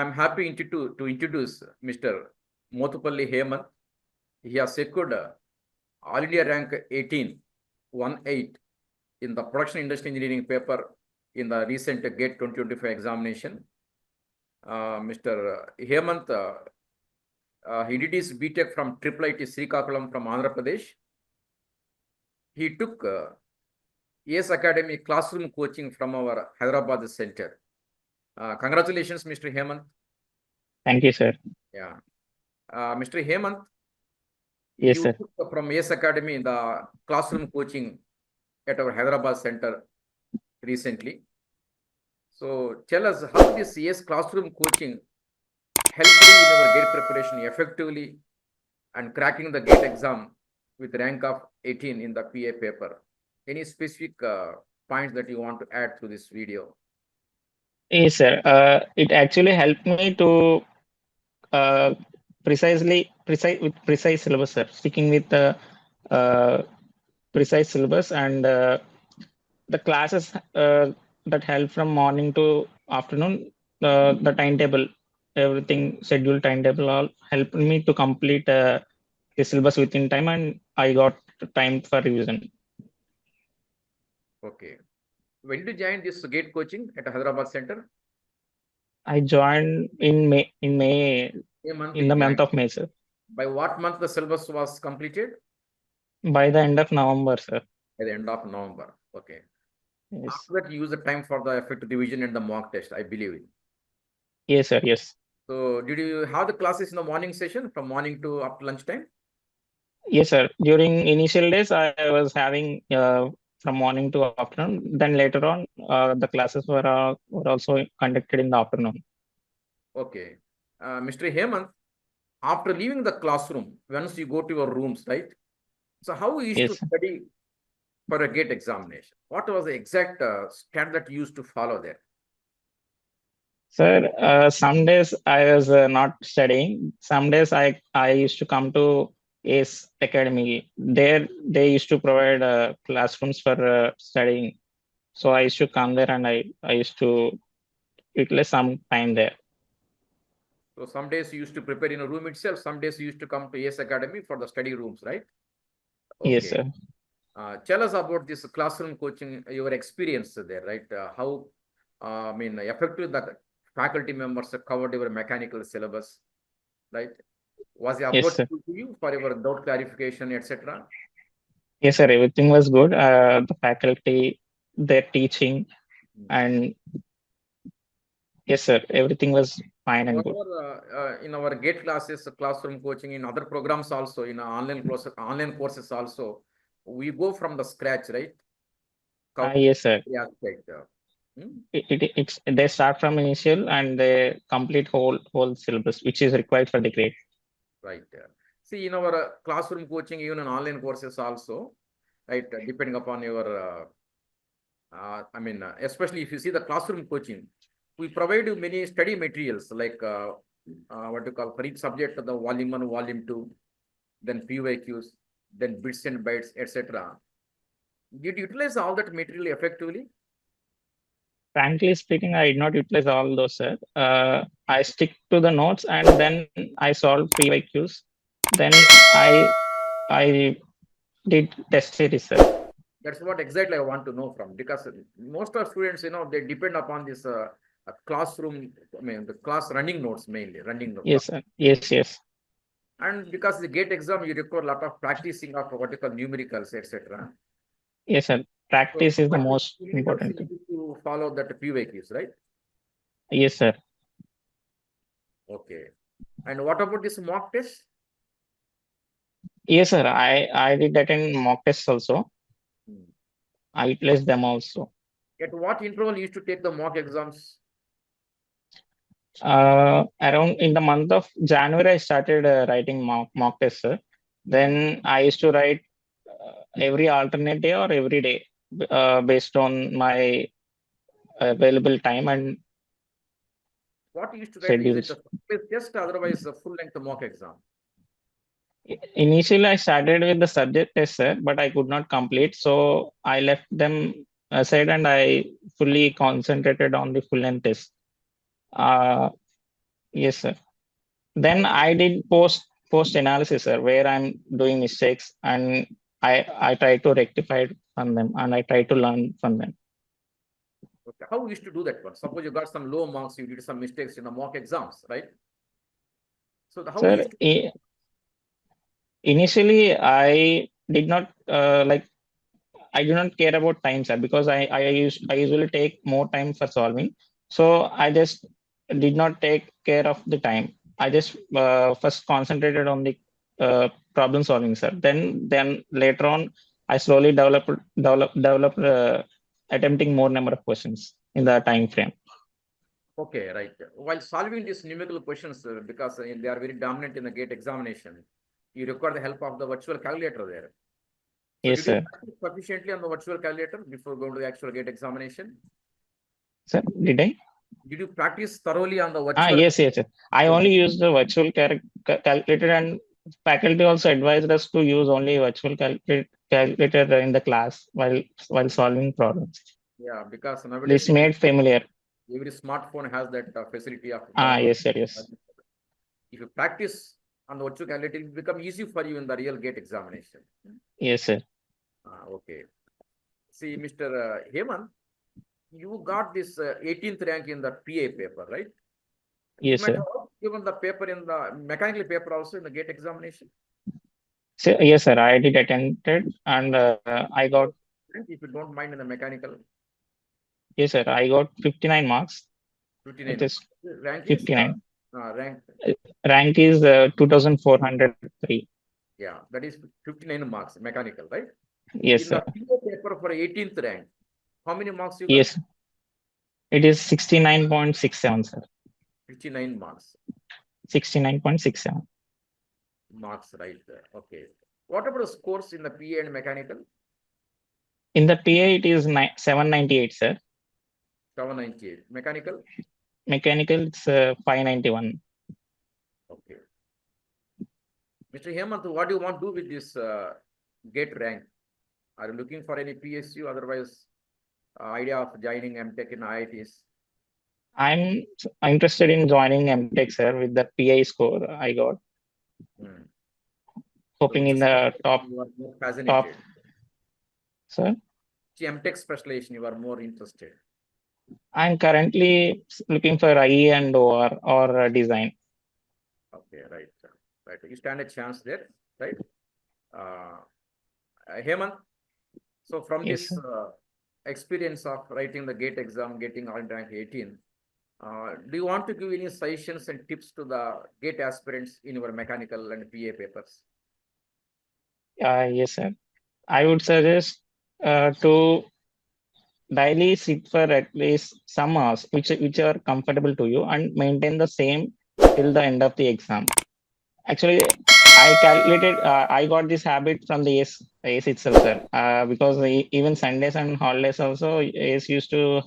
I'm happy to introduce Mr. Motupalli Hemanth. He has secured All India rank 18, 1-8 in the production industry engineering paper in the recent GATE 2025 examination. Mr. Hemanth, he did his BTech from IIIT Srikakulam from Andhra Pradesh. He took AS Academy classroom coaching from our Hyderabad center. Congratulations, Mr. Hemanth. Thank you, sir. Yeah. Mr. Hemanth, Yes, you sir. took from AS Academy the classroom coaching at our Hyderabad center recently. So tell us how this AS classroom coaching helped you in your GATE preparation effectively and cracking the GATE exam with rank of 18 in the PA paper. Any specific points that you want to add to this video? Yes, sir. It actually helped me to precise syllabus, sir. Sticking with the precise syllabus and the classes that help from morning to afternoon. The timetable, everything scheduled timetable, all helped me to complete the syllabus within time, and I got time for revision. Okay. When did you join this GATE coaching at Hyderabad center? I joined in May. In the month of May, sir. By what month the syllabus was completed? By the end of November, sir. By the end of November. Okay. Yes. After that, you use the time for the effective revision and the mock test, I believe. Yes, sir. Yes. So, did you have the classes in the morning session from morning to up to lunchtime? Yes, sir. During initial days, I was having from morning to afternoon. Then later on, the classes were also conducted in the afternoon. Okay. Mr. Hemanth, after leaving the classroom, once you go to your rooms, right? So, how you used to study for a GATE examination? What was the exact step that you used to follow there? Sir, some days I was not studying. Some days I used to come to ACE Academy. There they used to provide classrooms for studying. So I used to come there and I used to utilize some time there. So some days you used to prepare in a room itself. Some days you used to come to AS Academy for the study rooms, right? Okay. Yes, sir. Tell us about this classroom coaching, your experience there, right? How, effective that faculty members covered your mechanical syllabus, right? Was the approach to you for your doubt clarification, etc.? Yes, sir. Everything was good. The faculty, their teaching, and yes, sir. Everything was fine and good. In our GATE classes, classroom coaching, in other programs also, in online courses also, we go from the scratch, right? Yes, sir. They start from initial and they complete whole syllabus, which is required for the grade. Right. See, in our classroom coaching, even in online courses also, right, depending upon your, especially if you see the classroom coaching, we provide you many study materials like what you call for each subject, the volume 1, volume 2, then PYQs, then bits and bytes, etc. Did you utilize all that material effectively? Frankly speaking, I did not utilize all those, sir. I stick to the notes and then I solve PYQs. Then I did test series, sir. That's what exactly I want to know from, because most of students, they depend upon this classroom, the class running notes mainly, running notes. Yes, sir. Yes. And because the GATE exam, you require a lot of practicing of what you call numericals, etc. Yes, sir. Practice is the most important thing. To follow that PYQs, right? Yes, sir. Okay. And what about this mock test? Yes, sir. I did attend mock tests also. I utilized them also. At what interval you used to take the mock exams? Around in the month of January, I started writing mock tests, sir. Then I used to write every alternate day or every day based on my available time and what you used to write? schedules. Is it a test, otherwise a full-length mock exam? Initially, I started with the subject test, sir, but I could not complete. So I left them aside and I fully concentrated on the full-length test. Yes, sir. Then I did post analysis, sir, where I'm doing mistakes and I try to rectify it from them and I try to learn from them. Okay. How you used to do that one? Suppose you got some low marks, you did some mistakes in the mock exams, right? So how you Sir, used to initially I did not I do not care about time, sir, because I usually take more time for solving. So I just did not take care of the time. I just first concentrated on the problem solving, sir. Then later on, I slowly developed attempting more number of questions in the time frame. Okay, right. While solving these numerical questions, because they are very dominant in the GATE examination, you require the help of the virtual calculator there. So Yes, did you sir. practice sufficiently on the virtual calculator before going to the actual GATE examination? Sir, did I? Did you practice thoroughly on the virtual? Yes. I only use the virtual calculator, and faculty also advised us to use only virtual calculator in the class while solving problems. Yeah, because nowadays This made familiar. every smartphone has that facility of Yes, sir. downloading. Yes. If you practice on the virtual calculator, it will become easy for you in the real GATE examination. Yes, sir. Okay. See, Mr. Hemanth, you got this 18th rank in the PA paper, right? You Yes, might sir. have given the paper in the mechanical paper also in the GATE examination. So, yes, sir. I did attended, and I got. If you don't mind in the mechanical, Yes, sir. I got 59 marks. 59. It is Rank is 59. rank. Rank is 2403. Yeah, that is 59 marks mechanical, right? Yes, In the sir. PA paper for 18th rank, how many marks you got? Yes, it is 69.67, sir. 59 marks. 69.67. Marks, right there. Okay. What about the scores in the PA and mechanical? In the PA, it is 798, sir. 798. Mechanical? Mechanical, it's 591. Okay. Mr. Hemanth, what do you want to do with this GATE rank? Are you looking for any PSU? Otherwise, idea of joining MTech in IITs? I'm interested in joining MTech, sir, with the PA score I got. Hmm. Hoping in the top, you are more fascinated. sir. MTech specialization, you are more interested. I'm currently looking for IE and or design. Okay, right. Right. You stand a chance there, right? Hemant, so from Yes, this sir. experience of writing the GATE exam, getting all rank 18, do you want to give any suggestions and tips to the GATE aspirants in your mechanical and PA papers? Yes, sir. I would suggest to daily sit for at least some hours, which are comfortable to you, and maintain the same till the end of the exam. Actually, I calculated. I got this habit from the ACE itself, sir. Because even Sundays and holidays also, ACE used to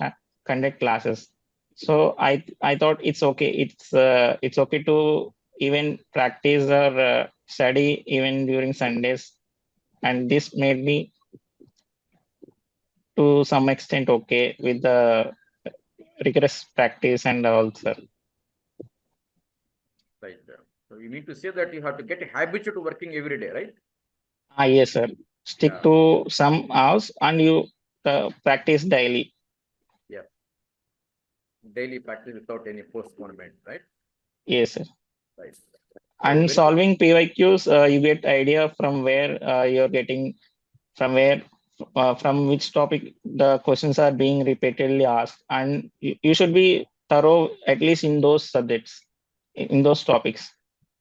conduct classes. So I thought it's okay. It's okay to even practice or study even during Sundays, and this made me to some extent okay with the rigorous practice and all, sir. Right. So you need to say that you have to get habitual to working every day, right? Yes, sir. Stick Yeah. to some hours and you practice daily. Yeah. Daily practice without any postponement, right? Yes, sir. Right. So And very good. solving PYQs, you get idea from where you're getting, from where, from which topic the questions are being repeatedly asked, and you should be thorough at least in those subjects, in those topics.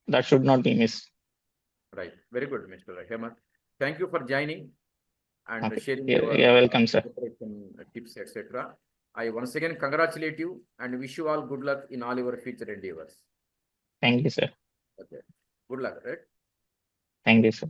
That should not be missed. Right. Very good, Mr. Hemanth. Thank you for joining and Okay. sharing Yeah, your yeah, welcome, sir. preparation tips, etc. I once again congratulate you and wish you all good luck in all your future endeavors. Thank you, sir. Okay. Good luck, right? Thank you, sir.